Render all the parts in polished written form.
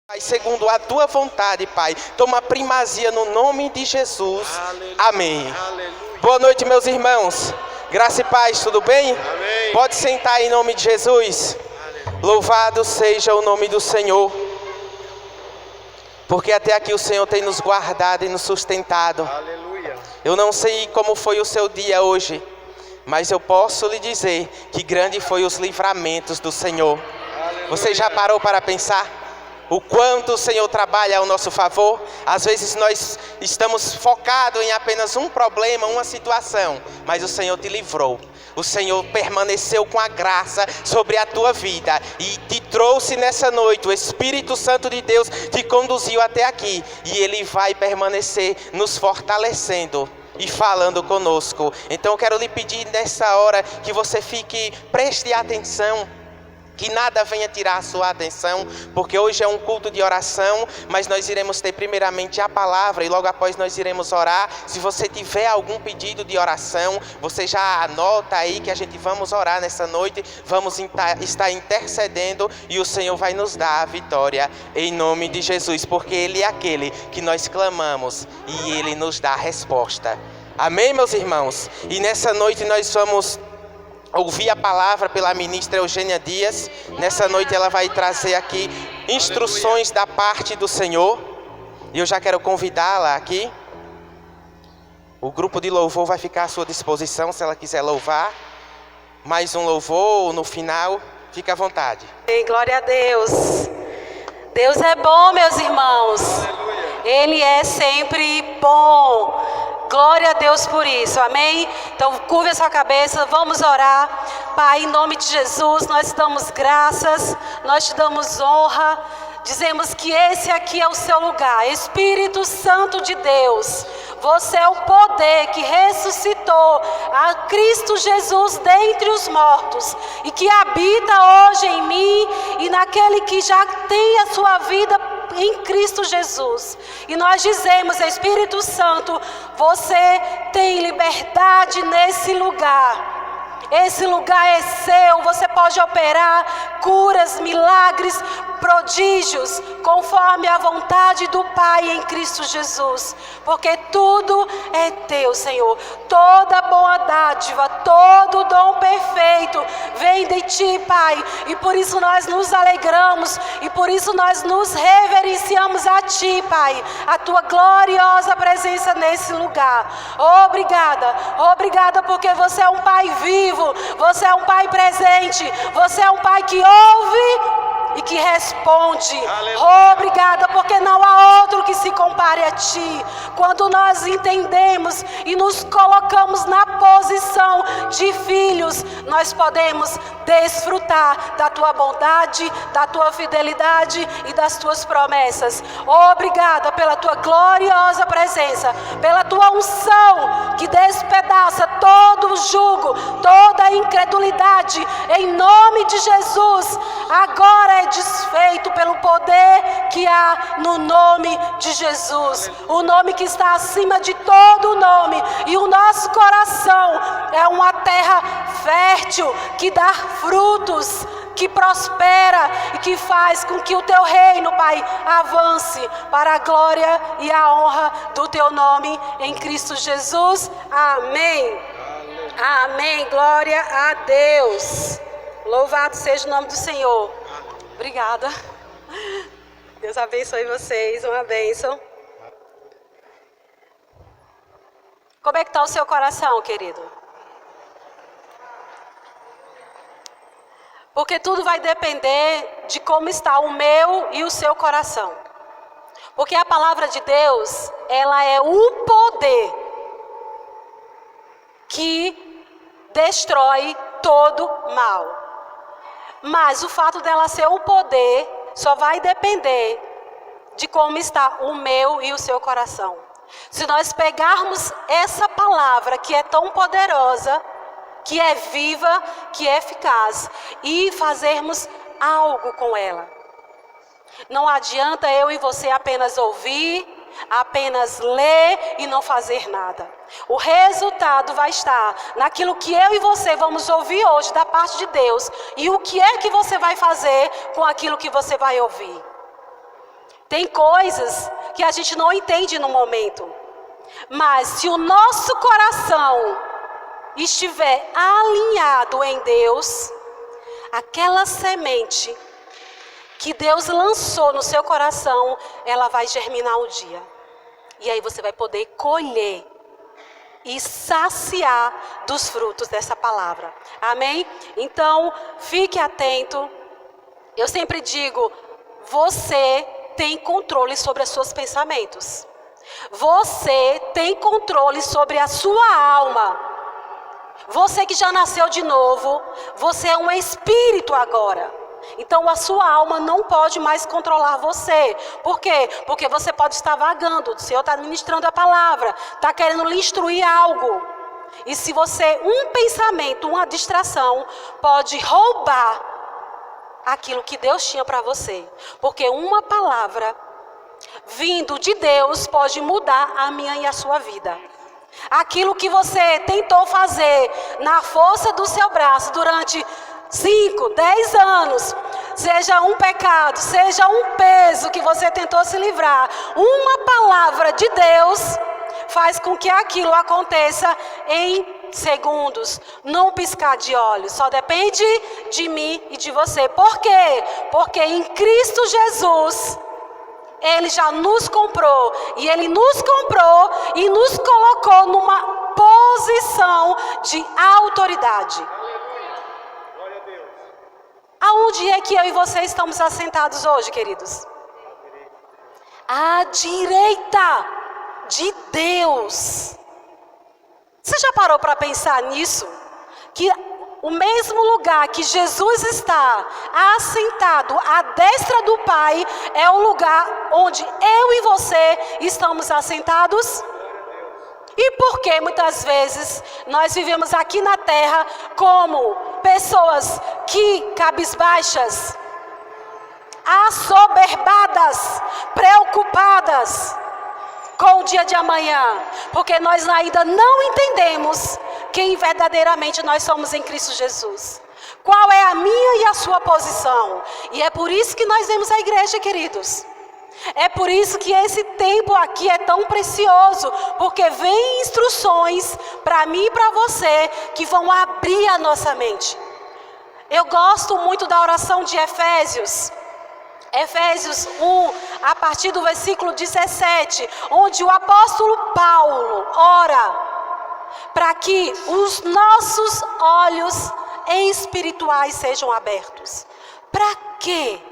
Pai, segundo a tua vontade, Pai, toma primazia no nome de Jesus. Amém. Boa noite, meus irmãos. Graça e paz, tudo bem? Amém. Pode sentar em nome de Jesus. Louvado seja o nome do Senhor. Porque até aqui o Senhor tem nos guardado e nos sustentado. Aleluia. Eu não sei como foi o seu dia hoje, mas eu posso lhe dizer que grande foi os livramentos do Senhor. Aleluia. Você já parou para pensar o quanto o Senhor trabalha ao nosso favor? Às vezes nós estamos focados em apenas um problema, uma situação, mas o Senhor te livrou. O Senhor permaneceu com a graça sobre a tua vida e te trouxe nessa noite. O Espírito Santo de Deus te conduziu até aqui e Ele vai permanecer nos fortalecendo e falando conosco. Então eu quero lhe pedir nessa hora que você preste atenção, que nada venha tirar a sua atenção, porque hoje é um culto de oração, mas nós iremos ter primeiramente a palavra e logo após nós iremos orar. Se você tiver algum pedido de oração, você já anota aí que a gente vamos orar nessa noite, vamos estar intercedendo e o Senhor vai nos dar a vitória em nome de Jesus, porque Ele é aquele que nós clamamos e Ele nos dá a resposta. Amém, meus irmãos? E nessa noite nós vamos ouvir a palavra pela ministra Eugênia Dias. Nessa noite ela vai trazer aqui instruções da parte do Senhor. E eu já quero convidá-la aqui. O grupo de louvor vai ficar à sua disposição se ela quiser louvar. Mais um louvor no final, fique à vontade. Glória a Deus. Deus é bom, meus irmãos. Ele é sempre bom. Glória a Deus por isso, amém? Então curve a sua cabeça, vamos orar. Pai, em nome de Jesus, nós te damos graças, nós te damos honra. Dizemos que esse aqui é o seu lugar. Espírito Santo de Deus, você é o poder que ressuscitou a Cristo Jesus dentre os mortos e que habita hoje em mim e naquele que já tem a sua vida em Cristo Jesus. E nós dizemos, Espírito Santo, você tem liberdade nesse lugar. Esse lugar é seu, você pode operar curas, milagres, prodígios, conforme a vontade do Pai em Cristo Jesus. Porque tudo é teu, Senhor. Toda boa dádiva, todo dom perfeito vem de ti, Pai. E por isso nós nos alegramos e por isso nós nos reverenciamos a ti, Pai. A tua gloriosa presença nesse lugar. Obrigada porque você é um Pai vivo. Você é um Pai presente, você é um Pai que ouve e que responde. Obrigada, porque não há outro que se compare a ti. Quando nós entendemos e nos colocamos na posição de filhos, nós podemos desfrutar da tua bondade, da tua fidelidade e das tuas promessas. Obrigada pela tua gloriosa presença, pela tua unção que despedaça todo o jugo, toda a incredulidade. Em nome de Jesus, agora é desfeito pelo poder que há no nome de Jesus, o nome que está acima de todo nome. E o nosso coração é uma terra fértil que dá frutos, que prospera e que faz com que o teu reino, Pai, avance para a glória e a honra do teu nome em Cristo Jesus. Amém. Amém. Glória a Deus. Louvado seja o nome do Senhor. Obrigada. Deus abençoe vocês. Uma bênção. Como é que está o seu coração, querido? Porque tudo vai depender de como está o meu e o seu coração. Porque a palavra de Deus, ela é o poder que destrói todo mal. Mas o fato dela ser o poder só vai depender de como está o meu e o seu coração. Se nós pegarmos essa palavra que é tão poderosa, que é viva, que é eficaz, e fazermos algo com ela. Não adianta eu e você apenas ouvir, apenas ler e não fazer nada. O resultado vai estar naquilo que eu e você vamos ouvir hoje da parte de Deus. E o que é que você vai fazer com aquilo que você vai ouvir? Tem coisas que a gente não entende no momento. Mas se o nosso coração estiver alinhado em Deus, aquela semente que Deus lançou no seu coração, ela vai germinar um dia. E aí você vai poder colher e saciar dos frutos dessa palavra. Amém? Então, fique atento. Eu sempre digo, você tem controle sobre os seus pensamentos. Você tem controle sobre a sua alma. Você que já nasceu de novo, você é um espírito agora. Então a sua alma não pode mais controlar você. Por quê? Porque você pode estar vagando. O Senhor está ministrando a palavra, está querendo lhe instruir algo. E se você, um pensamento, uma distração, pode roubar aquilo que Deus tinha para você. Porque uma palavra vindo de Deus pode mudar a minha e a sua vida. Aquilo que você tentou fazer na força do seu braço durante 5, 10 anos, seja um pecado, seja um peso que você tentou se livrar, uma palavra de Deus faz com que aquilo aconteça em segundos, num piscar de olhos. Só depende de mim e de você. Por quê? Porque em Cristo Jesus Ele já nos comprou, e Ele nos comprou e nos colocou numa posição de autoridade. Glória a Deus. Aonde é que eu e você estamos assentados hoje, queridos? À direita de Deus. Você já parou para pensar nisso? Que o mesmo lugar que Jesus está assentado à destra do Pai é o lugar onde eu e você estamos assentados? E por que muitas vezes nós vivemos aqui na terra como pessoas que cabisbaixas, assoberbadas, preocupadas com o dia de amanhã? Porque nós ainda não entendemos quem verdadeiramente nós somos em Cristo Jesus. Qual é a minha e a sua posição? E é por isso que nós vemos a igreja, queridos. É por isso que esse tempo aqui é tão precioso, porque vem instruções para mim e para você que vão abrir a nossa mente. Eu gosto muito da oração de Efésios. Efésios 1, a partir do versículo 17, onde o apóstolo Paulo ora para que os nossos olhos espirituais sejam abertos. Para quê?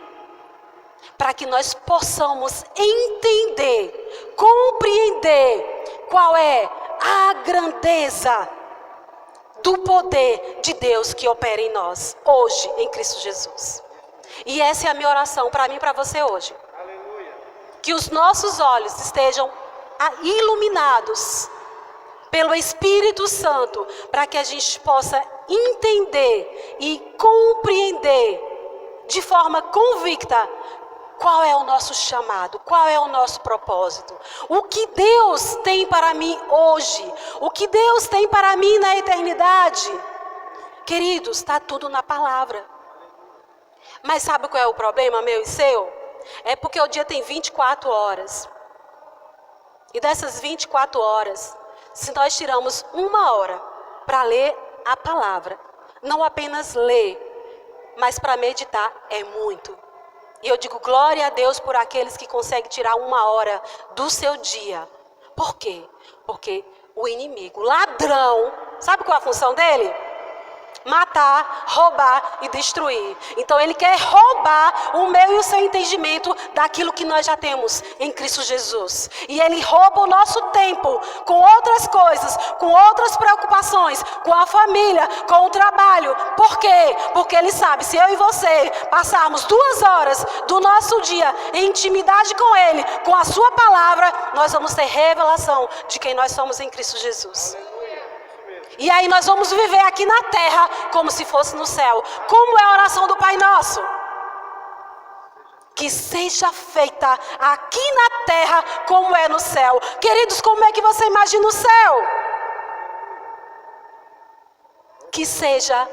Para que nós possamos entender, compreender qual é a grandeza do poder de Deus que opera em nós, hoje, em Cristo Jesus. E essa é a minha oração para mim e para você hoje. Aleluia. Que os nossos olhos estejam iluminados pelo Espírito Santo, para que a gente possa entender e compreender de forma convicta qual é o nosso chamado, qual é o nosso propósito, o que Deus tem para mim hoje, o que Deus tem para mim na eternidade. Queridos, está tudo na palavra. Mas sabe qual é o problema meu e seu? É porque o dia tem 24 horas. E dessas 24 horas, se nós tiramos 1 hora para ler a palavra, não apenas ler, mas para meditar, é muito. E eu digo glória a Deus por aqueles que conseguem tirar 1 hora do seu dia. Por quê? Porque o inimigo, ladrão, sabe qual é a função dele? Matar, roubar e destruir. Então ele quer roubar o meu e o seu entendimento daquilo que nós já temos em Cristo Jesus. E ele rouba o nosso tempo com outras coisas, com outras preocupações, com a família, com o trabalho. Por quê? Porque ele sabe, se eu e você passarmos 2 horas do nosso dia em intimidade com ele, com a sua palavra, nós vamos ter revelação de quem nós somos em Cristo Jesus. E aí nós vamos viver aqui na terra como se fosse no céu. Como é a oração do Pai Nosso? Que seja feita aqui na terra como é no céu. Queridos, como é que você imagina o céu? Que seja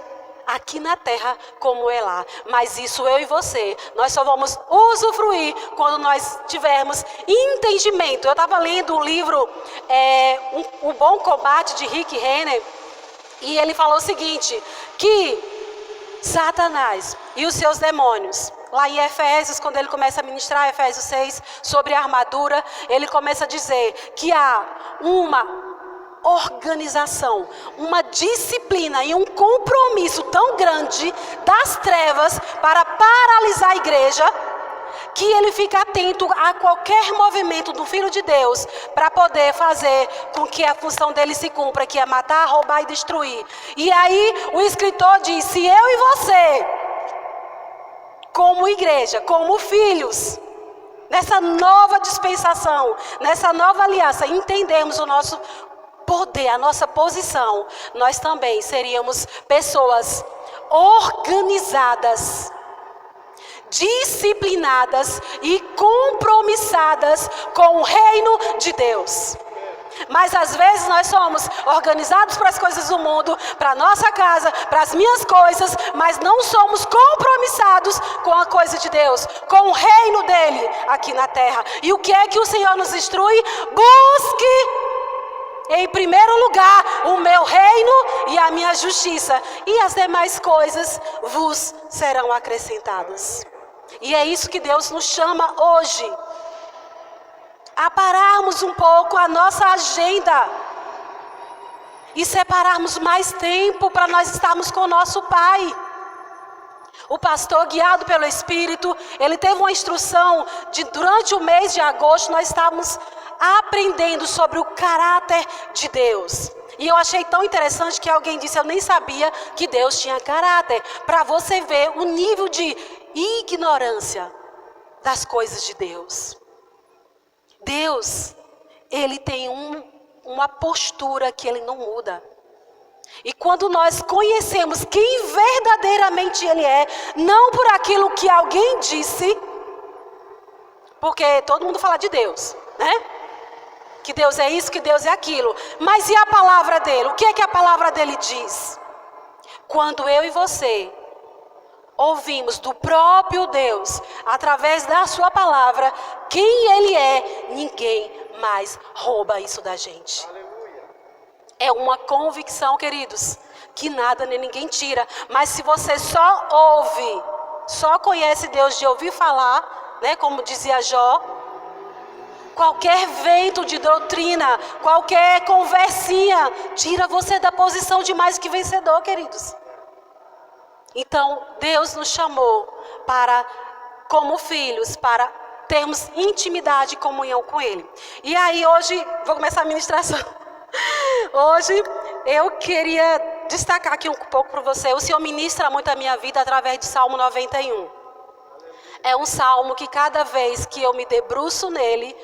aqui na terra como é lá. Mas isso eu e você, nós só vamos usufruir quando nós tivermos entendimento. Eu estava lendo o livro O Bom Combate, de Rick Renner, e ele falou o seguinte, que Satanás e os seus demônios, lá em Efésios, quando ele começa a ministrar, Efésios 6, sobre a armadura, ele começa a dizer que há uma organização, uma disciplina e um compromisso tão grande das trevas para paralisar a igreja, que ele fica atento a qualquer movimento do Filho de Deus para poder fazer com que a função dele se cumpra, que é matar, roubar e destruir. E aí o escritor diz, se eu e você, como igreja, como filhos, nessa nova dispensação, nessa nova aliança, entendemos o nosso poder, a nossa posição, nós também seríamos pessoas organizadas, disciplinadas e compromissadas com o reino de Deus. Mas às vezes nós somos organizados para as coisas do mundo, para a nossa casa, para as minhas coisas, mas não somos compromissados com a coisa de Deus, com o reino dele aqui na terra. E o que é que o Senhor nos instrui? Busque em primeiro lugar o meu reino e a minha justiça, e as demais coisas vos serão acrescentadas. E é isso que Deus nos chama hoje, a pararmos um pouco a nossa agenda e separarmos mais tempo para nós estarmos com o nosso Pai. O pastor, guiado pelo Espírito, ele teve uma instrução de, durante o mês de agosto, nós estávamos aprendendo sobre o caráter de Deus. E eu achei tão interessante que alguém disse, eu nem sabia que Deus tinha caráter. Para você ver o nível de ignorância das coisas de Deus. Deus, ele tem uma postura que ele não muda. E quando nós conhecemos quem verdadeiramente ele é, não por aquilo que alguém disse, porque todo mundo fala de Deus, né? Que Deus é isso, que Deus é aquilo. Mas e a palavra dele? O que é que a palavra dele diz? Quando eu e você ouvimos do próprio Deus, através da sua palavra, quem ele é, ninguém mais rouba isso da gente. É uma convicção, queridos, que nada nem ninguém tira. Mas se você só ouve, só conhece Deus de ouvir falar, né, como dizia Jó, qualquer vento de doutrina, qualquer conversinha, tira você da posição de mais que vencedor, queridos. Então, Deus nos chamou para, como filhos, para termos intimidade e comunhão com Ele. E aí, hoje, vou começar a ministração. Hoje, eu queria destacar aqui um pouco para você. O Senhor ministra muito a minha vida através de Salmo 91. É um salmo que cada vez que eu me debruço nele,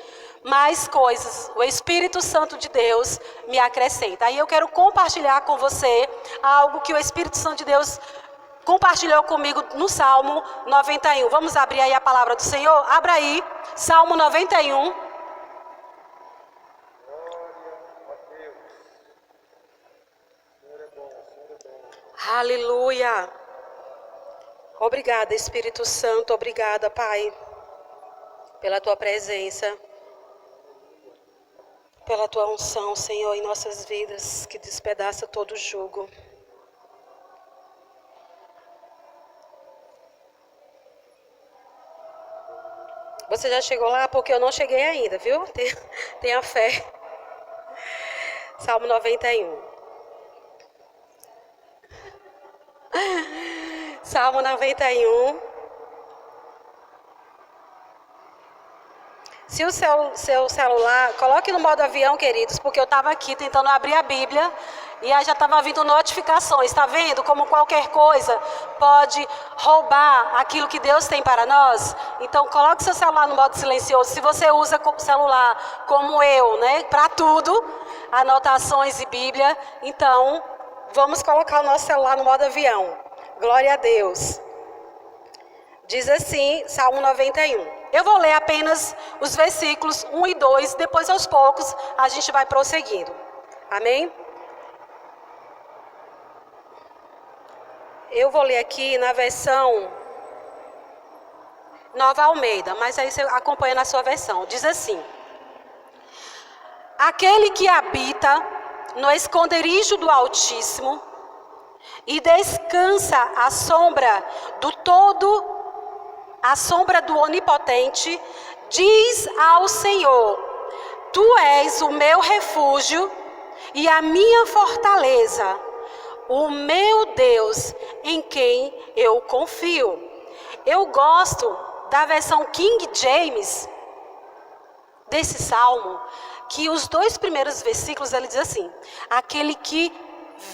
mais coisas, o Espírito Santo de Deus me acrescenta. Aí eu quero compartilhar com você algo que o Espírito Santo de Deus compartilhou comigo no Salmo 91. Vamos abrir aí a palavra do Senhor? Abra aí, Salmo 91. Aleluia. Obrigada, Espírito Santo. Obrigada, Pai, pela Tua presença, pela Tua unção, Senhor, em nossas vidas, que despedaça todo jugo. Você já chegou lá? Porque eu não cheguei ainda, viu? Tenha fé. Salmo 91. Salmo 91. Se o seu celular, coloque no modo avião, queridos, porque eu estava aqui tentando abrir a Bíblia e aí já estava vindo notificações. Está vendo como qualquer coisa pode roubar aquilo que Deus tem para nós? Então, coloque seu celular no modo silencioso. Se você usa o celular como eu, né, para tudo, anotações e Bíblia, então vamos colocar o nosso celular no modo avião. Glória a Deus. Diz assim, Salmo 91. Eu vou ler apenas os versículos 1 e 2, depois aos poucos a gente vai prosseguindo. Amém? Eu vou ler aqui na versão Nova Almeida, mas aí você acompanha na sua versão. Diz assim: aquele que habita no esconderijo do Altíssimo e descansa à sombra do Onipotente, diz ao Senhor: Tu és o meu refúgio e a minha fortaleza, o meu Deus em quem eu confio. Eu gosto da versão King James desse salmo, que os 2 primeiros versículos ele diz assim: aquele que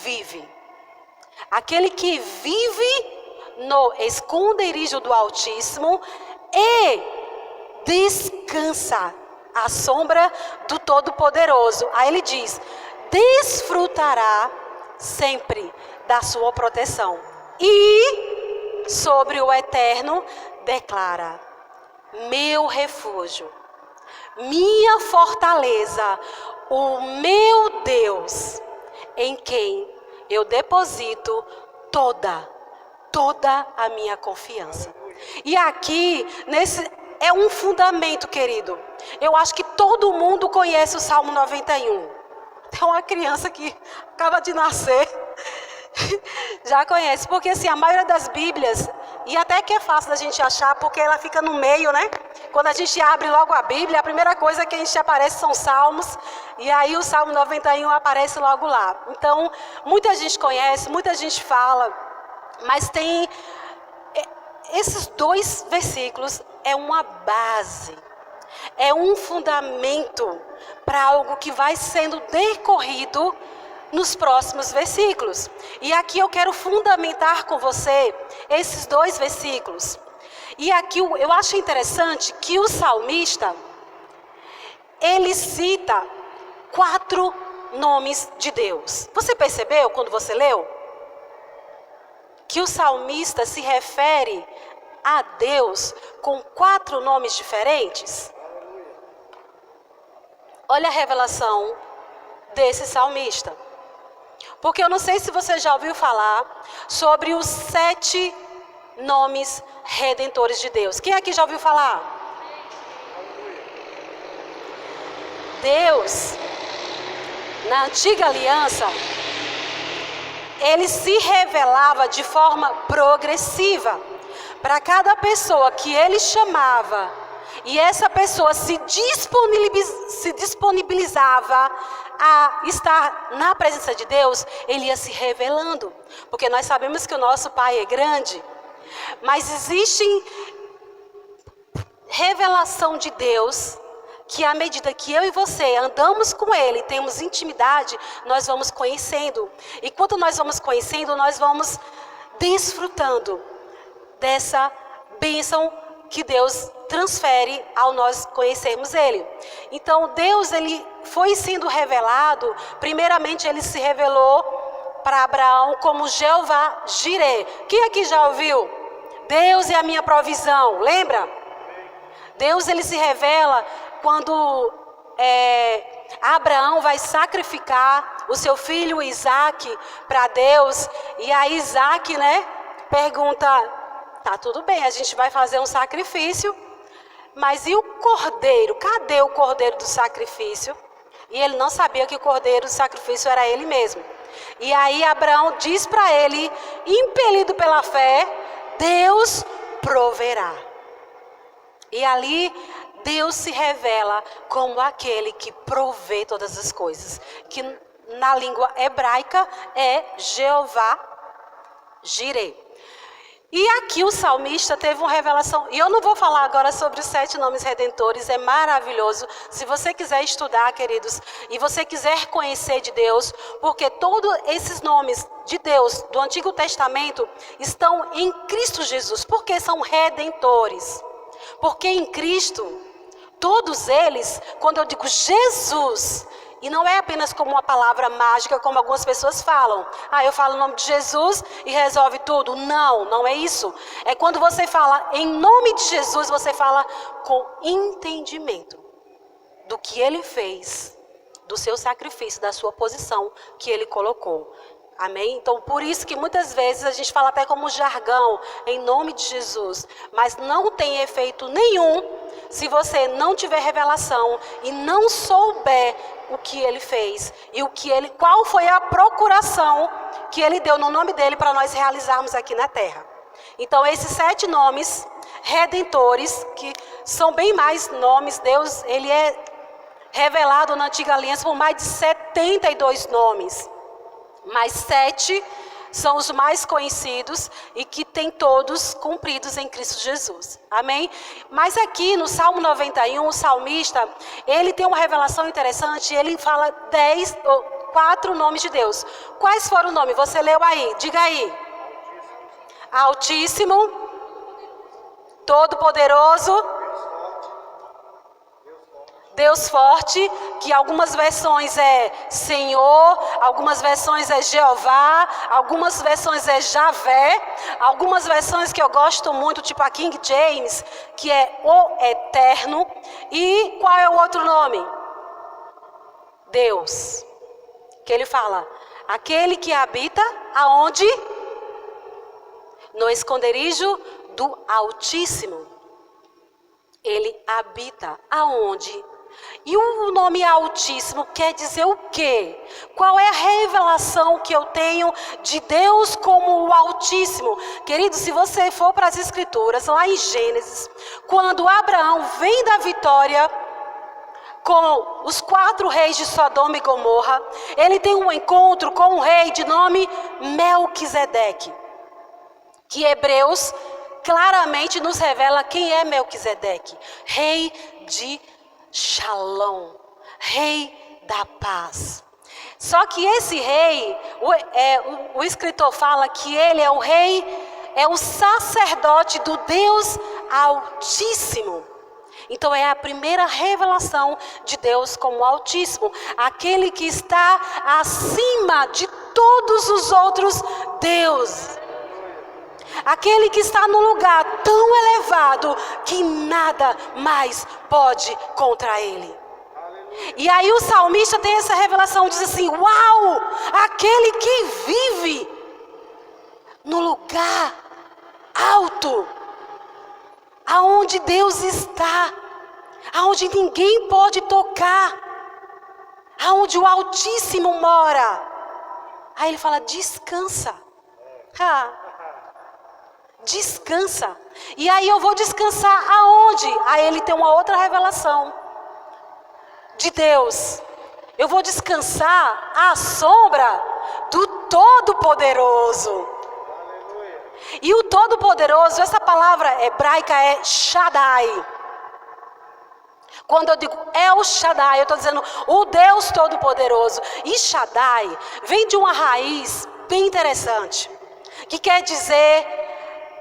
vive no esconderijo do Altíssimo e descansa à sombra do Todo-Poderoso. Aí ele diz: desfrutará sempre da sua proteção. E sobre o Eterno declara: meu refúgio, minha fortaleza, o meu Deus, em quem eu deposito toda a minha confiança. E aqui, é um fundamento, querido. Eu acho que todo mundo conhece o Salmo 91. Tem uma criança que acaba de nascer, já conhece. Porque assim, a maioria das Bíblias, e até que é fácil da gente achar, porque ela fica no meio, né? Quando a gente abre logo a Bíblia, a primeira coisa que a gente aparece são salmos, e aí o Salmo 91 aparece logo lá. Então, muita gente conhece, muita gente fala, mas tem esses 2 versículos é uma base, é um fundamento para algo que vai sendo decorrido nos próximos versículos. E aqui eu quero fundamentar com você esses 2 versículos. E aqui eu acho interessante que o salmista, ele cita 4 nomes de Deus. Você percebeu quando você leu? Que o salmista se refere a Deus com 4 nomes diferentes? Olha a revelação desse salmista. Porque eu não sei se você já ouviu falar sobre os 7 nomes redentores de Deus. Quem aqui já ouviu falar? Deus, na antiga aliança, ele se revelava de forma progressiva para cada pessoa que ele chamava, e essa pessoa se disponibilizava a estar na presença de Deus, ele ia se revelando. Porque nós sabemos que o nosso Pai é grande, mas existe revelação de Deus que à medida que eu e você andamos com Ele, temos intimidade, nós vamos conhecendo. E quando nós vamos conhecendo, nós vamos desfrutando dessa bênção que Deus transfere ao nós conhecermos Ele. Então Deus, Ele foi sendo revelado. Primeiramente Ele se revelou para Abraão como Jeová Jireh. Quem aqui já ouviu? Deus é a minha provisão, lembra? Deus, Ele se revela quando Abraão vai sacrificar o seu filho Isaac para Deus. E aí Isaac, pergunta: tá, tudo bem, a gente vai fazer um sacrifício, mas e o cordeiro? Cadê o cordeiro do sacrifício? E ele não sabia que o cordeiro do sacrifício era ele mesmo. E aí Abraão diz para ele, impelido pela fé: Deus proverá. E ali Deus se revela como aquele que provê todas as coisas, que na língua hebraica é Jeová Jireh. E aqui o salmista teve uma revelação, e eu não vou falar agora sobre os 7 nomes redentores, é maravilhoso. Se você quiser estudar, queridos, e você quiser conhecer de Deus, porque todos esses nomes de Deus do Antigo Testamento estão em Cristo Jesus, porque são redentores. Porque em Cristo, todos eles, quando eu digo Jesus, e não é apenas como uma palavra mágica, como algumas pessoas falam. Eu falo o nome de Jesus e resolve tudo. Não, não é isso. É quando você fala em nome de Jesus, você fala com entendimento do que Ele fez, do seu sacrifício, da sua posição que Ele colocou. Amém? Então, por isso que muitas vezes a gente fala até como jargão, em nome de Jesus. Mas não tem efeito nenhum se você não tiver revelação e não souber o que ele fez. E qual foi a procuração que ele deu no nome dele para nós realizarmos aqui na terra. Então, esses 7 nomes redentores, que são bem mais nomes, Deus, ele é revelado na Antiga Aliança por mais de 72 nomes. Mas 7 são os mais conhecidos e que tem todos cumpridos em Cristo Jesus. Amém? Mas aqui no Salmo 91, o salmista, ele tem uma revelação interessante. Ele fala 4 nomes de Deus. Quais foram os nomes? Você leu aí? Diga aí. Altíssimo, Todo-Poderoso, Deus forte, que algumas versões é Senhor, algumas versões é Jeová, algumas versões é Javé, algumas versões que eu gosto muito, tipo a King James, que é o Eterno. E qual é o outro nome? Deus. Que ele fala, aquele que habita aonde? No esconderijo do Altíssimo. Ele habita aonde? E o nome Altíssimo quer dizer o quê? Qual é a revelação que eu tenho de Deus como o Altíssimo? Querido, se você for para as Escrituras, lá em Gênesis, quando Abraão vem da vitória com os 4 reis de Sodoma e Gomorra, ele tem um encontro com um rei de nome Melquisedeque, que Hebreus claramente nos revela quem é Melquisedeque, rei de Shalom, rei da paz. Só que esse rei, o escritor fala que ele é o rei, é o sacerdote do Deus Altíssimo. Então é a primeira revelação de Deus como Altíssimo, aquele que está acima de todos os outros deuses. Aquele que está no lugar tão elevado que nada mais pode contra ele. E aí o salmista tem essa revelação, diz assim, uau, aquele que vive no lugar alto, aonde Deus está, aonde ninguém pode tocar, aonde o Altíssimo mora. Aí ele fala, descansa. Descansa. E aí eu vou descansar aonde? Aí ele tem uma outra revelação de Deus. Eu vou descansar à sombra do Todo-Poderoso. E o Todo-Poderoso, essa palavra hebraica é Shaddai. Quando eu digo El Shaddai, eu estou dizendo o Deus Todo-Poderoso. E Shaddai vem de uma raiz bem interessante, que quer dizer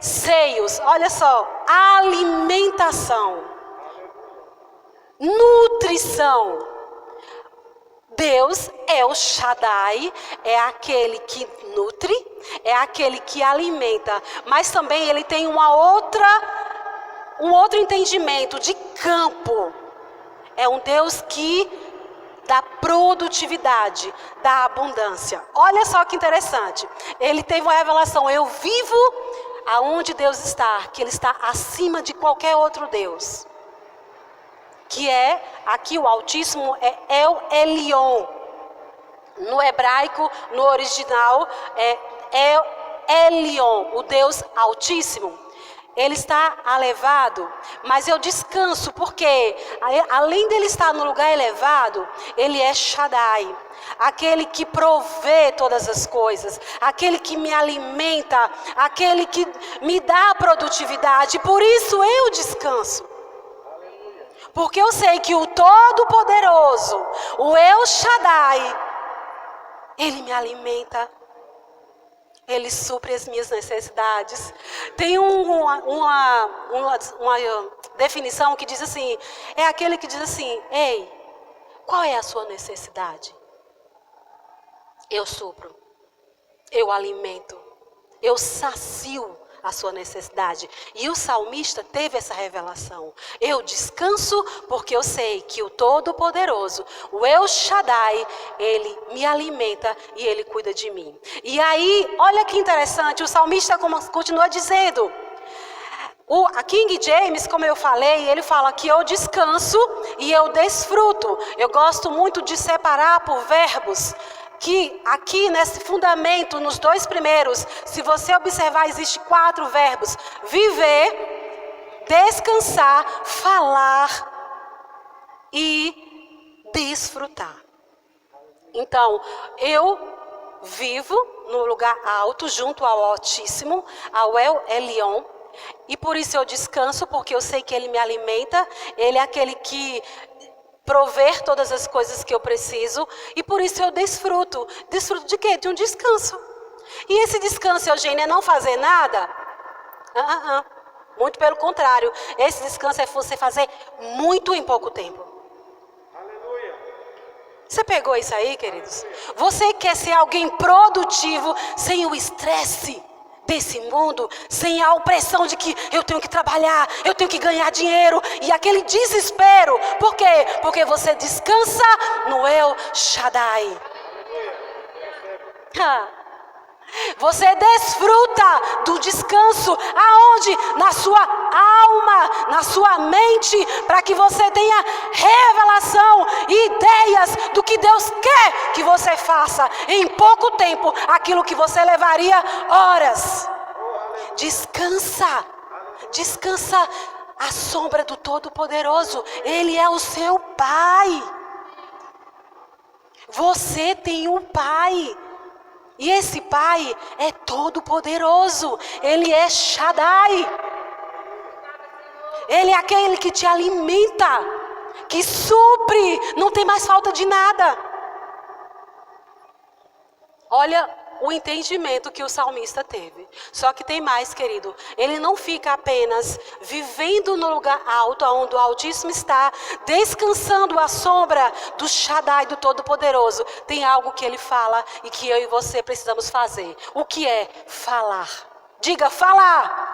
seios, olha só, alimentação, nutrição. Deus é o Shaddai, é aquele que nutre, é aquele que alimenta, mas também ele tem um outro entendimento de campo. É um Deus que dá produtividade, dá abundância. Olha só que interessante, ele teve uma revelação, eu vivo aonde Deus está, que ele está acima de qualquer outro Deus. Que é, aqui o Altíssimo é El Elyon. No hebraico, no original, é El Elyon, o Deus Altíssimo. Ele está elevado, mas eu descanso, porque além dele estar no lugar elevado, ele é Shaddai, aquele que provê todas as coisas, aquele que me alimenta, aquele que me dá produtividade. Por isso eu descanso, porque eu sei que o Todo-Poderoso, o El Shaddai, ele me alimenta, ele supre as minhas necessidades. Tem uma definição que diz assim, é aquele que diz assim, ei, qual é a sua necessidade? Eu supro, eu alimento, eu sacio a sua necessidade. E o salmista teve essa revelação. Eu descanso porque eu sei que o Todo-Poderoso, o El Shaddai, ele me alimenta e ele cuida de mim. E aí, olha que interessante, o salmista continua dizendo... A King James, como eu falei, ele fala que eu descanso e eu desfruto. Eu gosto muito de separar por verbos, que aqui nesse fundamento, nos dois primeiros, se você observar, existe 4 verbos: viver, descansar, falar e desfrutar. Então, eu vivo no lugar alto, junto ao Altíssimo, ao El Elyon. E por isso eu descanso, porque eu sei que Ele me alimenta. Ele é aquele que prover todas as coisas que eu preciso. E por isso eu desfruto. Desfruto de quê? De um descanso. E esse descanso, Eugênia, é não fazer nada? Muito pelo contrário. Esse descanso é você fazer muito em pouco tempo. Aleluia. Você pegou isso aí, queridos? Você quer ser alguém produtivo, sem o estresse desse mundo, sem a opressão de que eu tenho que trabalhar, eu tenho que ganhar dinheiro, e aquele desespero. Por quê? Porque você descansa no El Shaddai. Você desfruta do descanso aonde? Na sua alma, na sua mente, para que você tenha revelação e ideias do que Deus quer que você faça em pouco tempo, aquilo que você levaria horas. Descansa, descansa à sombra do Todo-Poderoso. Ele é o seu Pai. Você tem um Pai. E esse Pai é todo-poderoso. Ele é Shaddai. Ele é aquele que te alimenta, que supre, não tem mais falta de nada. Olha o entendimento que o salmista teve. Só que tem mais, querido. Ele não fica apenas vivendo no lugar alto, onde o Altíssimo está, descansando à sombra do Shaddai, do Todo-Poderoso. Tem algo que ele fala e que eu e você precisamos fazer. O que é? Falar. Diga, falar.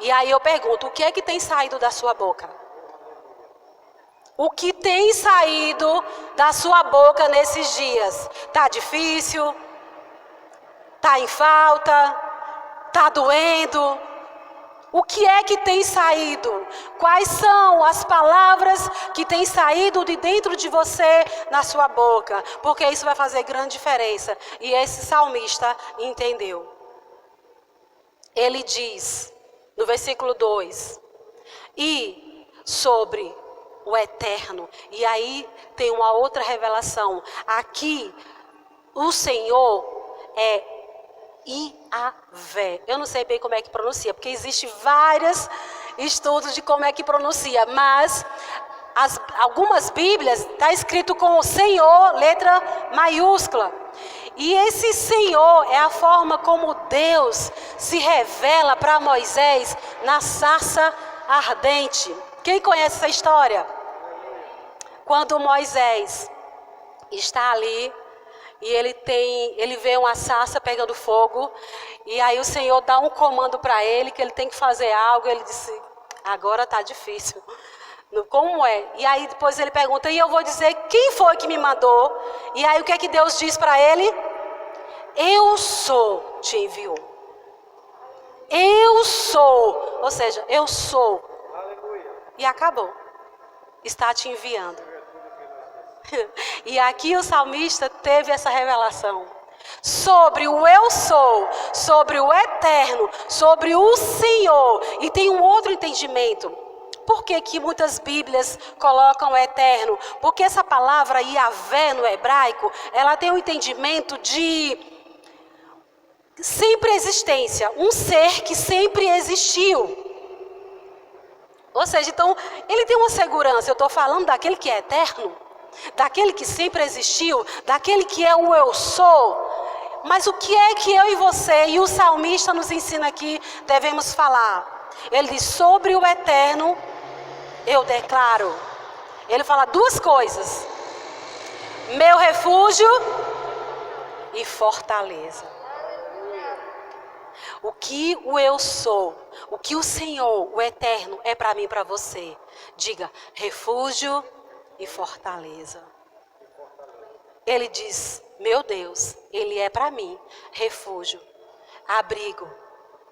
E aí eu pergunto, o que é que tem saído da sua boca? O que tem saído da sua boca nesses dias? Tá difícil? Tá em falta? Tá doendo? O que é que tem saído? Quais são as palavras que têm saído de dentro de você na sua boca? Porque isso vai fazer grande diferença. E esse salmista entendeu. Ele diz, no versículo 2, e sobre o eterno. E aí tem uma outra revelação. Aqui, o Senhor é Iavé. Eu não sei bem como é que pronuncia, porque existem vários estudos de como é que pronuncia, mas algumas Bíblias está escrito com o Senhor, letra maiúscula. E esse Senhor é a forma como Deus se revela para Moisés na sarça ardente. Quem conhece essa história? Quando Moisés está ali e ele vê uma sarça pegando fogo, e aí o Senhor dá um comando para ele que ele tem que fazer algo. Ele disse, agora está difícil. Como é? E aí depois ele pergunta, e eu vou dizer quem foi que me mandou? E aí o que é que Deus diz para ele? Eu sou, te enviou. Eu sou, ou seja, eu sou. E acabou. Está te enviando. E aqui o salmista teve essa revelação. Sobre o eu sou, sobre o eterno, sobre o Senhor. E tem um outro entendimento. Por que muitas Bíblias colocam eterno? Porque essa palavra Iavé no hebraico, ela tem um entendimento de sempre existência. Um ser que sempre existiu. Ou seja, então, ele tem uma segurança. Eu estou falando daquele que é eterno, daquele que sempre existiu, daquele que é o eu sou. Mas o que é que eu e você, e o salmista nos ensina aqui, devemos falar? Ele diz, sobre o eterno, eu declaro. Ele fala duas coisas: meu refúgio e fortaleza. O que o eu sou, o que o Senhor, o Eterno, é para mim e para você. Diga, refúgio e fortaleza. Ele diz, meu Deus, Ele é para mim refúgio, abrigo.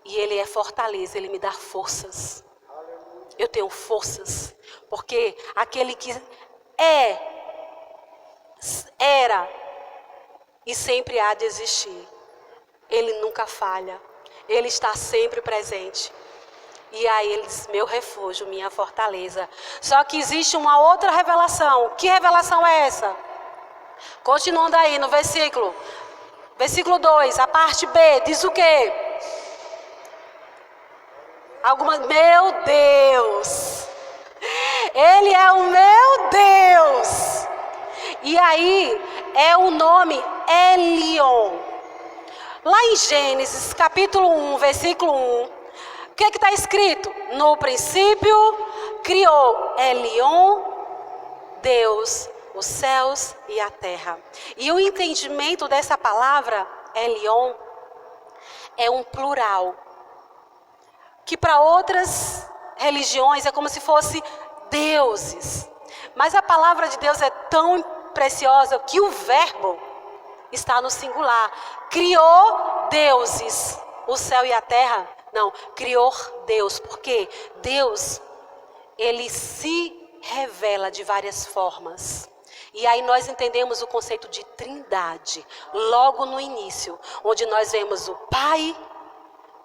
E Ele é fortaleza, Ele me dá forças. Eu tenho forças. Porque aquele que era e sempre há de existir, Ele nunca falha. Ele está sempre presente. E aí Ele diz, meu refúgio, minha fortaleza. Só que existe uma outra revelação. Que revelação é essa? Continuando aí no versículo 2, a parte B, diz o quê? Meu Deus! Ele é o meu Deus! E aí é o nome Elion. Lá em Gênesis capítulo 1, versículo 1, o que está escrito? No princípio criou Elion, Deus, os céus e a terra. E o entendimento dessa palavra, Elion, é um plural. Que para outras religiões é como se fosse deuses. Mas a palavra de Deus é tão preciosa que o verbo está no singular. Criou deuses, o céu e a terra. Não, criou Deus. Porque Deus, Ele se revela de várias formas. E aí nós entendemos o conceito de trindade, logo no início, onde nós vemos o Pai,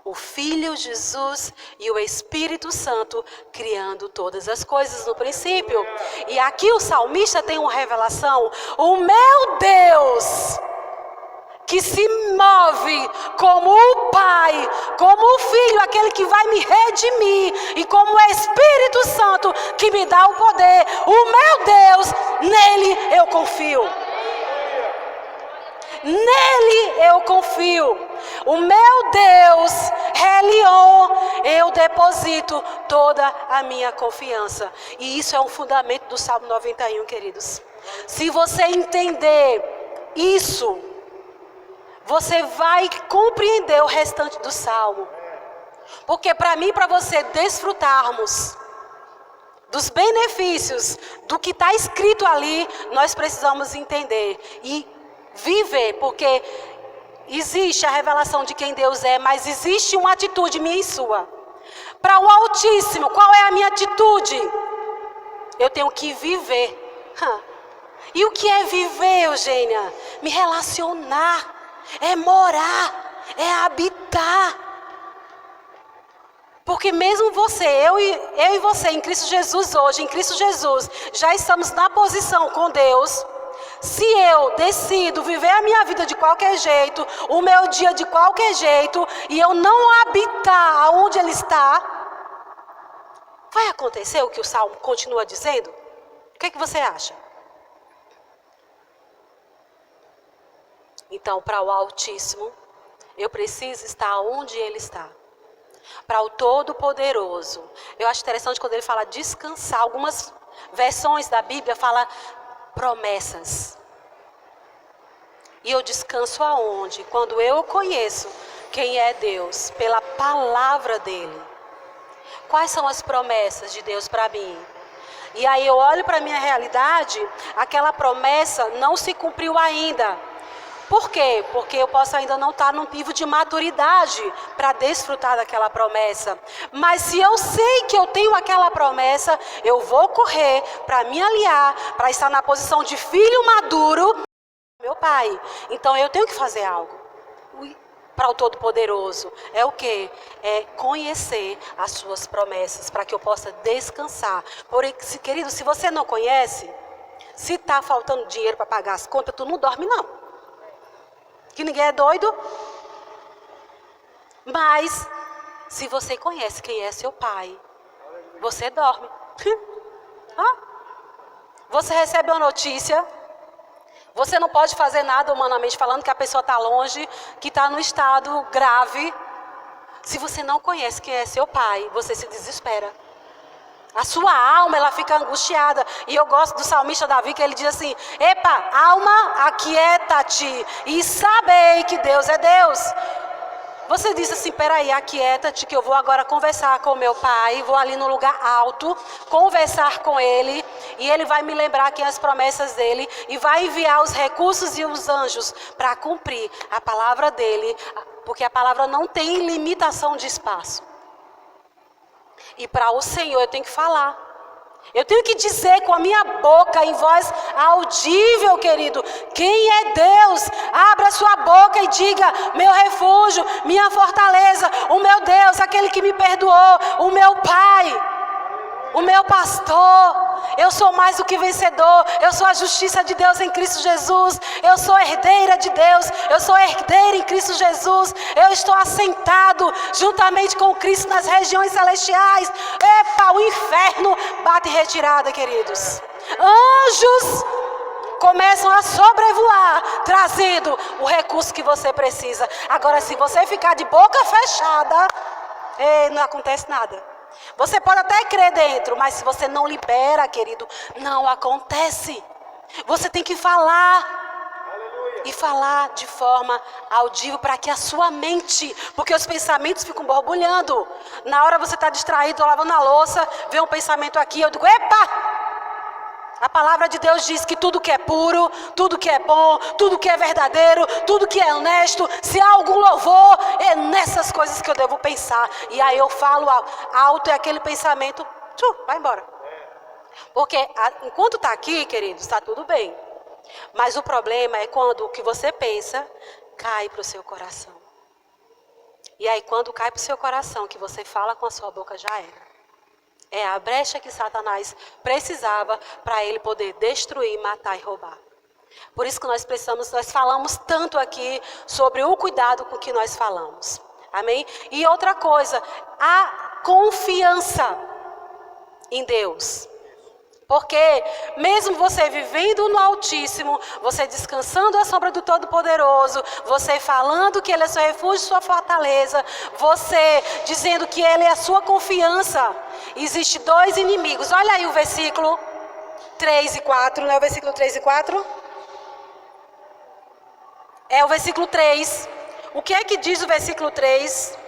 o Filho Jesus e o Espírito Santo criando todas as coisas no princípio. E aqui o salmista tem uma revelação, o meu Deus, que se move como o Pai, como o Filho, aquele que vai me redimir, e como o Espírito Santo que me dá o poder. O meu Deus, nele eu confio. Nele eu confio. O meu Deus, Elion, eu deposito toda a minha confiança. E isso é um fundamento do Salmo 91, queridos. Se você entender isso, você vai compreender o restante do Salmo. Porque para mim e para você desfrutarmos dos benefícios do que está escrito ali, nós precisamos entender e viver, porque existe a revelação de quem Deus é, mas existe uma atitude minha e sua. Para o Altíssimo, qual é a minha atitude? Eu tenho que viver. E o que é viver, Eugênia? Me relacionar, é morar, é habitar. Porque mesmo você, eu e você, em Cristo Jesus hoje, em Cristo Jesus, já estamos na posição com Deus. Se eu decido viver a minha vida de qualquer jeito, o meu dia de qualquer jeito, e eu não habitar onde Ele está, vai acontecer o que o Salmo continua dizendo? O que você acha? Então, para o Altíssimo, eu preciso estar onde Ele está. Para o Todo-Poderoso, eu acho interessante quando ele fala descansar. Algumas versões da Bíblia falam promessas. E eu descanso aonde? Quando eu conheço quem é Deus, pela palavra dele. Quais são as promessas de Deus para mim? E aí eu olho para a minha realidade, aquela promessa não se cumpriu ainda. Por quê? Porque eu posso ainda não estar num nível de maturidade para desfrutar daquela promessa. Mas se eu sei que eu tenho aquela promessa, eu vou correr para me aliar, para estar na posição de filho maduro, meu pai. Então eu tenho que fazer algo. Para o Todo-Poderoso. É o quê? É conhecer as suas promessas, para que eu possa descansar. Porém, querido, se você não conhece, se está faltando dinheiro para pagar as contas, tu não dorme não. Que ninguém é doido. Mas, se você conhece quem é seu pai, você dorme. Você recebe uma notícia, você não pode fazer nada humanamente falando, que a pessoa está longe, que está no estado grave. Se você não conhece quem é seu pai, você se desespera. A sua alma, ela fica angustiada. E eu gosto do salmista Davi, que ele diz assim: epa, alma, aquieta-te e sabei que Deus é Deus. Você disse assim, peraí, aquieta-te que eu vou agora conversar com meu pai, vou ali no lugar alto, conversar com ele, e ele vai me lembrar aqui as promessas dele, e vai enviar os recursos e os anjos para cumprir a palavra dele, porque a palavra não tem limitação de espaço. E para o Senhor eu tenho que falar. Eu tenho que dizer com a minha boca, em voz audível, querido, quem é Deus? Abra sua boca e diga, meu refúgio, minha fortaleza, o meu Deus, aquele que me perdoou, o meu Pai, o meu pastor. Eu sou mais do que vencedor, eu sou a justiça de Deus em Cristo Jesus, eu sou herdeira de Deus, eu sou herdeira em Cristo Jesus, eu estou assentado juntamente com Cristo nas regiões celestiais. Epa, o inferno bate em retirada, queridos. Anjos começam a sobrevoar, trazendo o recurso que você precisa. Agora, se você ficar de boca fechada, não acontece nada. Você pode até crer dentro, mas se você não libera, querido, não acontece. Você tem que falar. Aleluia. E falar de forma audível para que a sua mente, porque os pensamentos ficam borbulhando. Na hora você está distraído, lavando a louça, vê um pensamento aqui, eu digo, epa! A palavra de Deus diz que tudo que é puro, tudo que é bom, tudo que é verdadeiro, tudo que é honesto, se há algum louvor, é nessas coisas que eu devo pensar. E aí eu falo alto, é aquele pensamento, vai embora. Porque enquanto está aqui, queridos, está tudo bem. Mas o problema é quando o que você pensa cai para o seu coração. E aí quando cai para o seu coração, que você fala com a sua boca, já era. É a brecha que Satanás precisava para ele poder destruir, matar e roubar. Por isso que nós falamos tanto aqui sobre o cuidado com que nós falamos. Amém? E outra coisa, a confiança em Deus. Porque mesmo você vivendo no Altíssimo, você descansando à sombra do Todo-Poderoso, você falando que Ele é seu refúgio, sua fortaleza, você dizendo que Ele é a sua confiança, existe dois inimigos. Olha aí o versículo 3 e 4, não é o versículo 3 e 4? É o versículo 3. O que é que diz o versículo 3?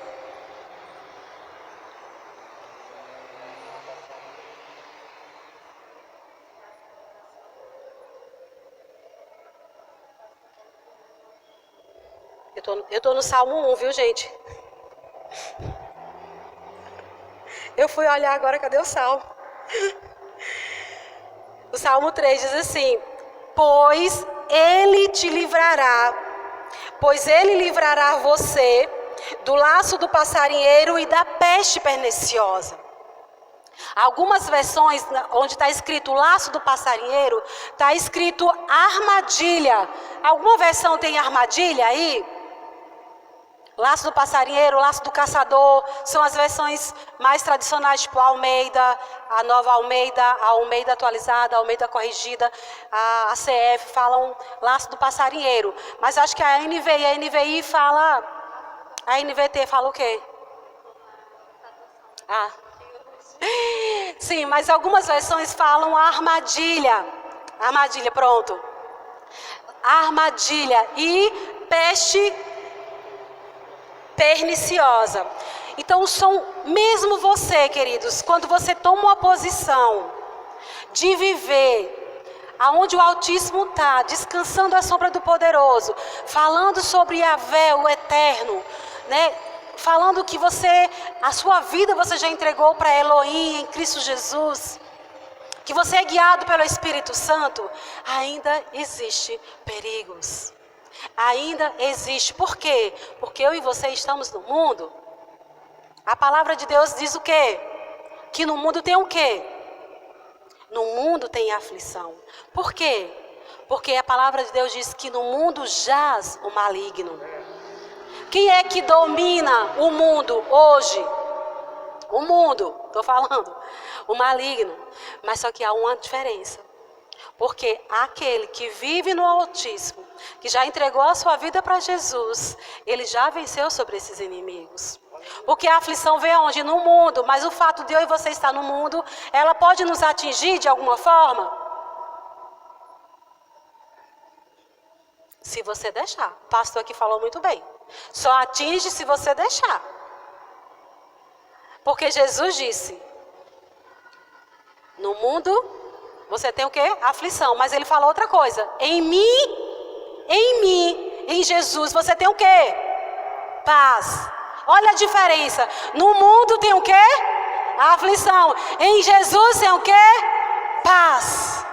Eu tô no Salmo 1, viu, gente? Eu fui olhar agora, cadê o Salmo? O Salmo 3 diz assim, pois ele livrará você do laço do passarinheiro e da peste perniciosa. Algumas versões, onde está escrito laço do passarinheiro, está escrito armadilha. Alguma versão tem armadilha aí? Laço do passarinheiro, laço do caçador, são as versões mais tradicionais, tipo a Almeida, a Nova Almeida, a Almeida atualizada, a Almeida corrigida, a CF falam laço do passarinheiro. Mas acho que a NVI fala, a NVT fala o quê? Sim, mas algumas versões falam armadilha. Armadilha, pronto. Armadilha e peste perniciosa. Então, mesmo você, queridos, quando você toma uma posição de viver aonde o Altíssimo está, descansando à sombra do Poderoso, falando sobre Yahvé, o Eterno, né? Falando que a sua vida você já entregou para Elohim em Cristo Jesus, que você é guiado pelo Espírito Santo, ainda existe perigos. Ainda existe. Por quê? Porque eu e você estamos no mundo. A palavra de Deus diz o quê? Que no mundo tem o quê? No mundo tem aflição. Por quê? Porque a palavra de Deus diz que no mundo jaz o maligno. Quem é que domina o mundo hoje? O mundo, estou falando. O maligno. Mas só que há uma diferença. Porque aquele que vive no Altíssimo, que já entregou a sua vida para Jesus, ele já venceu sobre esses inimigos. Porque a aflição vem aonde? No mundo. Mas o fato de eu e você estar no mundo, ela pode nos atingir de alguma forma? Se você deixar. O pastor aqui falou muito bem. Só atinge se você deixar. Porque Jesus disse: no mundo você tem o quê? Aflição. Mas ele falou outra coisa: em mim, em Jesus, você tem o quê? Paz. Olha a diferença. No mundo tem o quê? Aflição. Em Jesus tem o quê? Paz.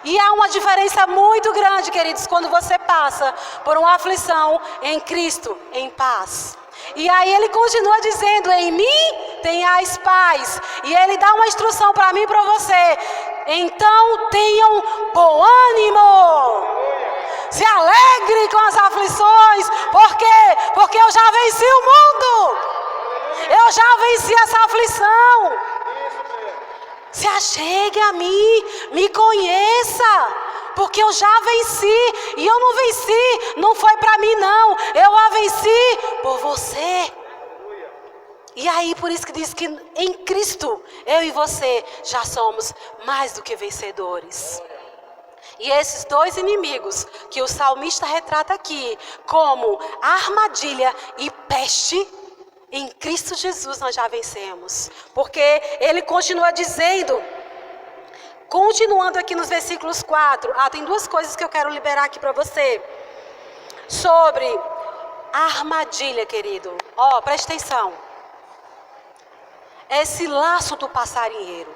E há uma diferença muito grande, queridos, quando você passa por uma aflição em Cristo, em paz. E aí ele continua dizendo: em mim tenhais paz. E ele dá uma instrução para mim e para você: então tenham bom ânimo. Se alegre com as aflições. Por quê? Porque eu já venci o mundo. Eu já venci essa aflição. Se achegue a mim, me conheça, porque eu já venci. E eu não venci, não foi para mim não. Eu a venci por você. E aí por isso que diz que em Cristo, eu e você já somos mais do que vencedores. E esses dois inimigos que o salmista retrata aqui como armadilha e peste, em Cristo Jesus nós já vencemos. Porque ele continua dizendo, continuando aqui nos versículos 4. Tem duas coisas que eu quero liberar aqui para você. Sobre a armadilha, querido. Preste atenção. Esse laço do passarinheiro.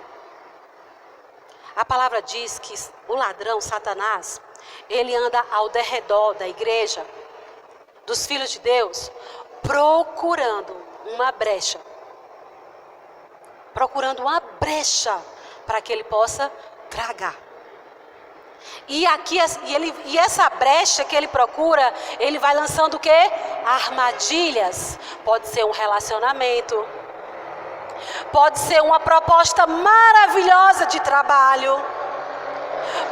A palavra diz que o ladrão, Satanás, ele anda ao derredor da igreja, dos filhos de Deus, procurando uma brecha. Procurando uma brecha para que ele possa tragar. E essa brecha que ele procura, ele vai lançando o quê? Armadilhas. Pode ser um relacionamento. Pode ser uma proposta maravilhosa de trabalho.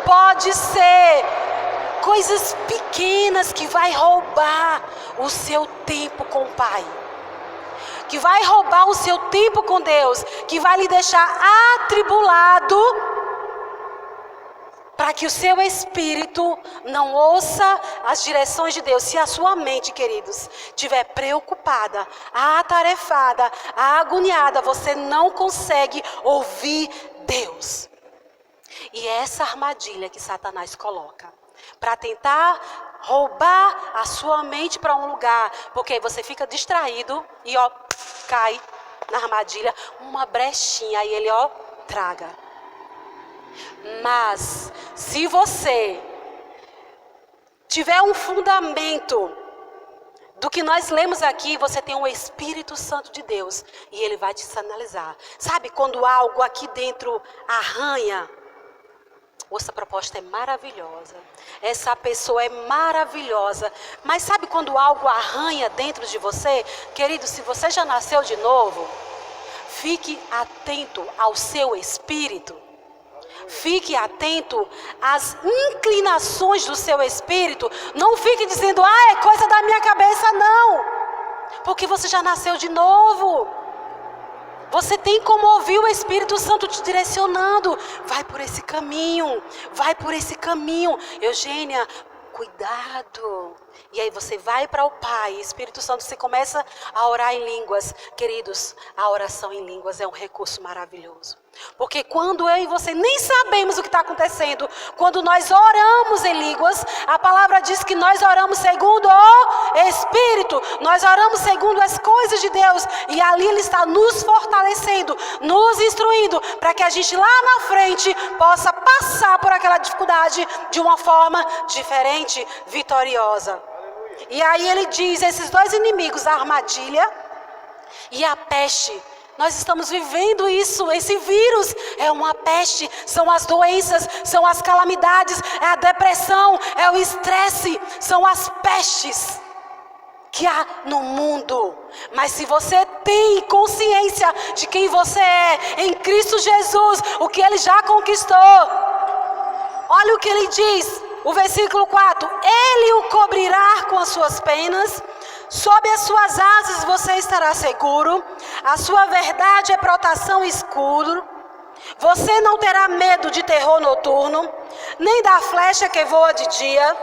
Pode ser coisas pequenas que vai roubar o seu tempo com o Pai. Que vai roubar o seu tempo com Deus. Que vai lhe deixar atribulado. Para que o seu espírito não ouça as direções de Deus. Se a sua mente, queridos, estiver preocupada, atarefada, agoniada, você não consegue ouvir Deus. E é essa armadilha que Satanás coloca para tentar roubar a sua mente para um lugar. Porque você fica distraído e cai na armadilha, uma brechinha, e ele traga. Mas se você tiver um fundamento do que nós lemos aqui, você tem o Espírito Santo de Deus e ele vai te sinalizar. Sabe quando algo aqui dentro arranha? Essa proposta é maravilhosa, essa pessoa é maravilhosa, mas sabe quando algo arranha dentro de você? Querido, se você já nasceu de novo, fique atento ao seu espírito. Fique atento às inclinações do seu espírito. Não fique dizendo, é coisa da minha cabeça, não. Porque você já nasceu de novo. Você tem como ouvir o Espírito Santo te direcionando. Vai por esse caminho, vai por esse caminho. Eugênia, cuidado. E aí você vai para o Pai, Espírito Santo, você começa a orar em línguas. Queridos, a oração em línguas é um recurso maravilhoso. Porque quando eu e você nem sabemos o que está acontecendo, quando nós oramos em línguas, a palavra diz que nós oramos segundo o Espírito, nós oramos segundo as coisas de Deus, e ali Ele está nos fortalecendo, nos instruindo, para que a gente lá na frente possa passar por aquela dificuldade de uma forma diferente, vitoriosa. E aí Ele diz, esses dois inimigos, a armadilha e a peste. Nós estamos vivendo isso, esse vírus é uma peste, são as doenças, são as calamidades, é a depressão, é o estresse, são as pestes que há no mundo. Mas se você tem consciência de quem você é, em Cristo Jesus, o que Ele já conquistou, olha o que Ele diz, o versículo 4, Ele o cobrirá com as suas penas, sob as suas asas você estará seguro, a sua verdade é proteção e escudo, você não terá medo de terror noturno, nem da flecha que voa de dia,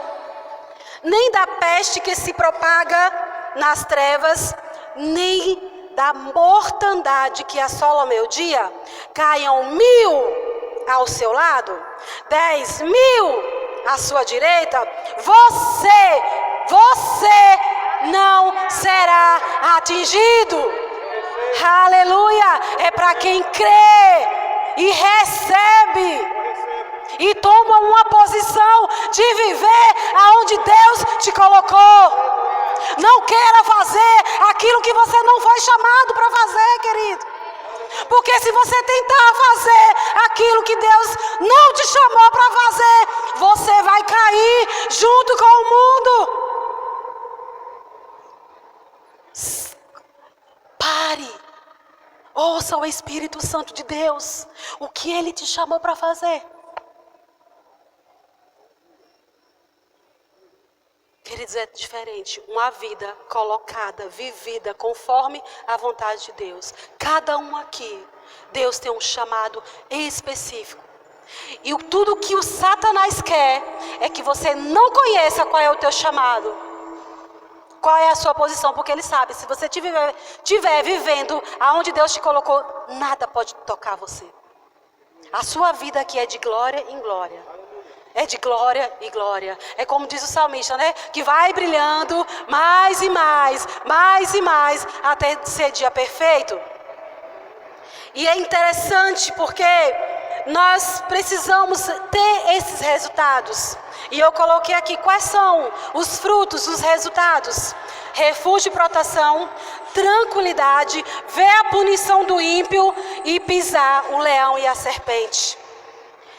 nem da peste que se propaga nas trevas, nem da mortandade que assola o meu dia, caiam 1000 ao seu lado, 10.000 à sua direita, você não será atingido. Aleluia! É para quem crê e recebe e toma uma posição de viver aonde Deus te colocou. Não queira fazer aquilo que você não foi chamado para fazer, querido. Porque se você tentar fazer aquilo que Deus não te chamou para fazer, você vai cair junto com o mundo. Pare. Ouça o Espírito Santo de Deus. O que Ele te chamou para fazer. Queridos, é diferente. Uma vida colocada, vivida conforme a vontade de Deus. Cada um aqui, Deus tem um chamado específico. E tudo que o Satanás quer é que você não conheça qual é o teu chamado. Qual é a sua posição, porque ele sabe, se você estiver vivendo aonde Deus te colocou, nada pode tocar você. A sua vida aqui é de glória em glória. É de glória e glória. É como diz o salmista, né? Que vai brilhando mais e mais, até ser dia perfeito. E é interessante porque nós precisamos ter esses resultados. E eu coloquei aqui quais são os frutos, os resultados. Refúgio e proteção, tranquilidade, ver a punição do ímpio e pisar o leão e a serpente.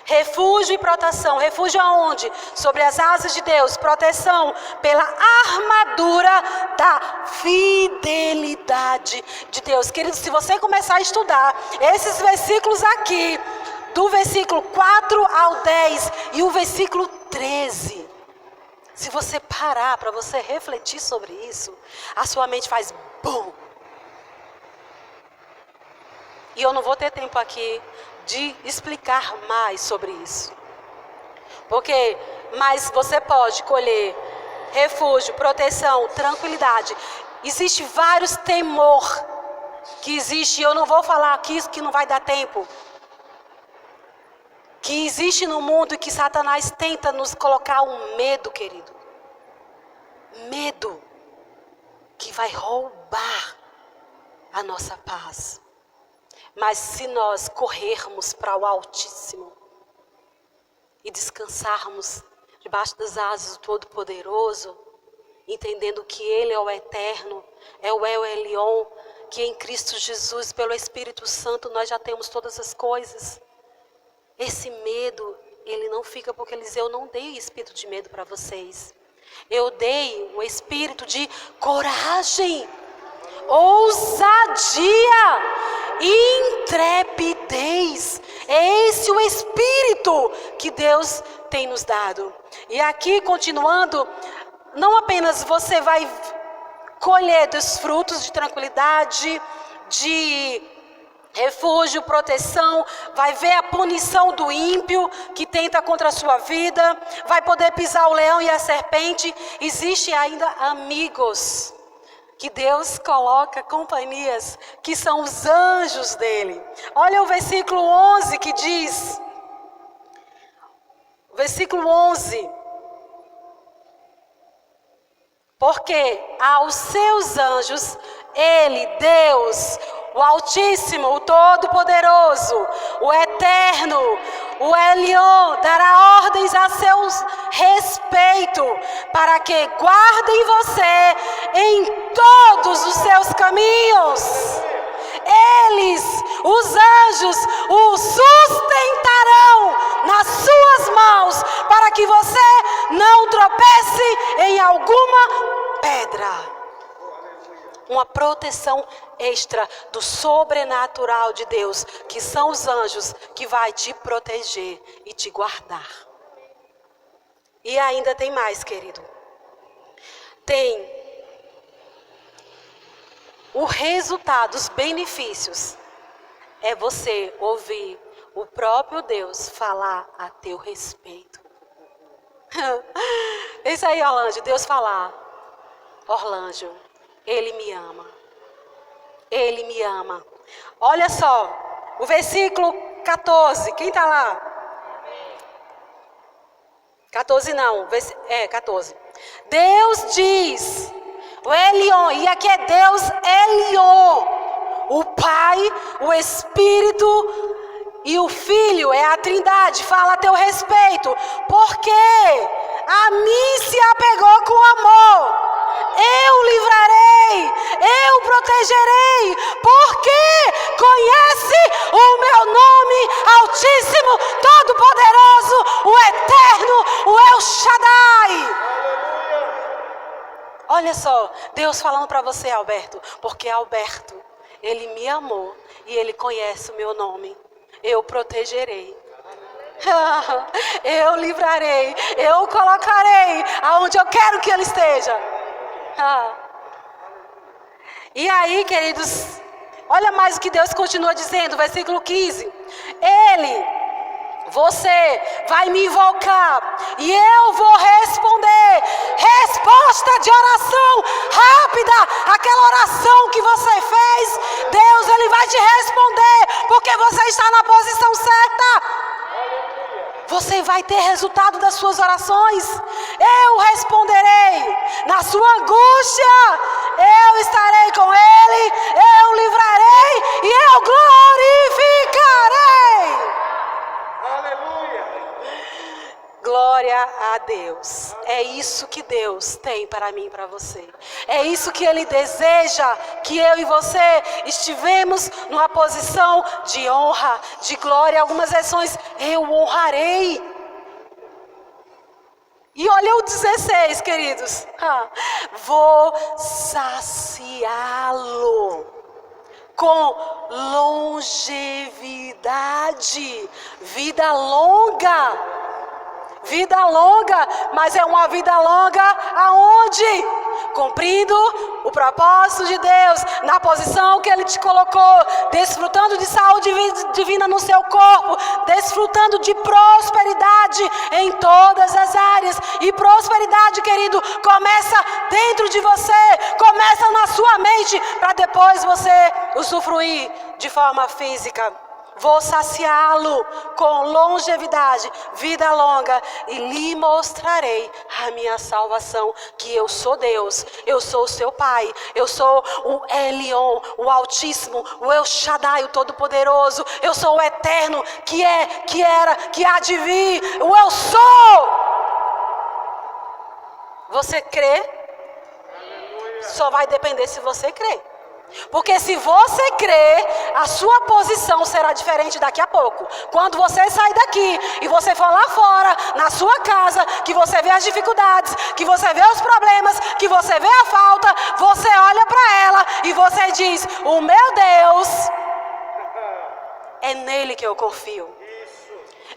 Refúgio e proteção. Refúgio aonde? Sobre as asas de Deus. Proteção pela armadura da fidelidade de Deus. Queridos, se você começar a estudar esses versículos aqui, do versículo 4 ao 10 e o versículo 13, se você parar para você refletir sobre isso, a sua mente faz bum. E eu não vou ter tempo aqui de explicar mais sobre isso. Mas você pode colher refúgio, proteção, tranquilidade. Existe vários temor que existe, eu não vou falar aqui que não vai dar tempo. Que existe no mundo e que Satanás tenta nos colocar um medo, querido. Medo que vai roubar a nossa paz. Mas se nós corrermos para o Altíssimo e descansarmos debaixo das asas do Todo-Poderoso, entendendo que Ele é o Eterno, é o El Elyon, que em Cristo Jesus, pelo Espírito Santo, nós já temos todas as coisas. Esse medo, ele não fica porque Ele diz, eu não dei espírito de medo para vocês. Eu dei o espírito de coragem, ousadia, intrepidez. É esse o espírito que Deus tem nos dado. E aqui, continuando, não apenas você vai colher dos frutos de tranquilidade, de refúgio, proteção, vai ver a punição do ímpio que tenta contra a sua vida, vai poder pisar o leão e a serpente. Existe ainda amigos que Deus coloca, companhias, que são os anjos dele. Olha o versículo 11 que diz, versículo 11, porque aos seus anjos, Ele, Deus, o Altíssimo, o Todo-Poderoso, o Eterno, o Elyon, dará ordens a seu respeito, para que guardem você em todos os seus caminhos. Eles, os anjos, o sustentarão nas suas mãos, para que você não tropece em alguma pedra. Uma proteção extra do sobrenatural de Deus, que são os anjos que vai te proteger e te guardar. E ainda tem mais, querido. Tem o resultado, os benefícios, é você ouvir o próprio Deus falar a teu respeito. Isso aí, Orlando, Deus falar. Orlando, Ele me ama. Ele me ama. Olha só, o versículo 14. Quem está lá? 14 não, 14. Deus diz, o Elion, e aqui é Deus Elion, o Pai, o Espírito e o Filho, é a Trindade, fala a teu respeito, porque a mim se apegou com amor. Eu livrarei, eu protegerei, porque conhece o meu nome altíssimo, todo-poderoso, o eterno, o El Shaddai. Olha só, Deus falando para você, Alberto, porque Alberto, ele me amou e ele conhece o meu nome. Eu protegerei. Eu livrarei, eu colocarei aonde eu quero que ele esteja. E aí, queridos, olha mais o que Deus continua dizendo, versículo 15. Você vai me invocar e eu vou responder. Resposta de oração rápida. Aquela oração que você fez, Deus, ele vai te responder, porque você está na posição certa. Você vai ter resultado das suas orações. Eu responderei. Na sua angústia, eu estarei com ele. Eu livrarei e eu glorificarei. Aleluia. Glória a Deus. É isso que Deus tem para mim e para você. É isso que Ele deseja, que eu e você estivemos numa posição de honra, de glória. Algumas versões, eu honrarei. E olha o 16, queridos. Vou saciá-lo com longevidade, vida longa. Vida longa, mas é uma vida longa aonde? Cumprindo o propósito de Deus, na posição que Ele te colocou, desfrutando de saúde divina no seu corpo, desfrutando de prosperidade em todas as áreas. E prosperidade, querido, começa dentro de você, começa na sua mente, para depois você usufruir de forma física. Vou saciá-lo com longevidade, vida longa, e lhe mostrarei a minha salvação, que eu sou Deus, eu sou o seu Pai, eu sou o Elion, o Altíssimo, o El Shaddai, o Todo-Poderoso, eu sou o Eterno, que é, que era, que há de vir, o Eu Sou. Você crê? Só vai depender se você crê. Porque se você crer, a sua posição será diferente daqui a pouco. Quando você sair daqui e você for lá fora, na sua casa, que você vê as dificuldades, que você vê os problemas, que você vê a falta, você olha para ela e você diz, o meu Deus, é nele que eu confio.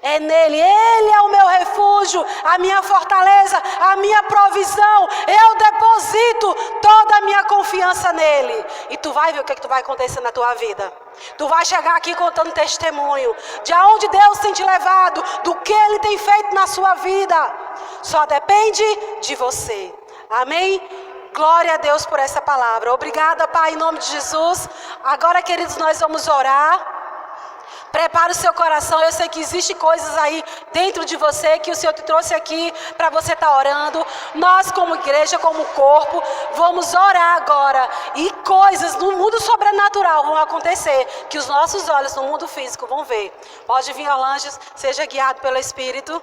É nele, ele é o meu refúgio, a minha fortaleza, a minha provisão. Eu deposito toda a minha confiança nele. E tu vai ver o que tu vai acontecer na tua vida. Tu vai chegar aqui contando testemunho de aonde Deus tem te levado, do que ele tem feito na sua vida. Só depende de você. Amém? Glória a Deus por essa palavra. Obrigada, Pai, em nome de Jesus. Agora, queridos, nós vamos orar. Prepare o seu coração. Eu sei que existem coisas aí dentro de você que o Senhor te trouxe aqui para você estar orando. Nós, como igreja, como corpo, vamos orar agora. E coisas no mundo sobrenatural vão acontecer, que os nossos olhos no mundo físico vão ver. Pode vir, Orlanges, seja guiado pelo Espírito.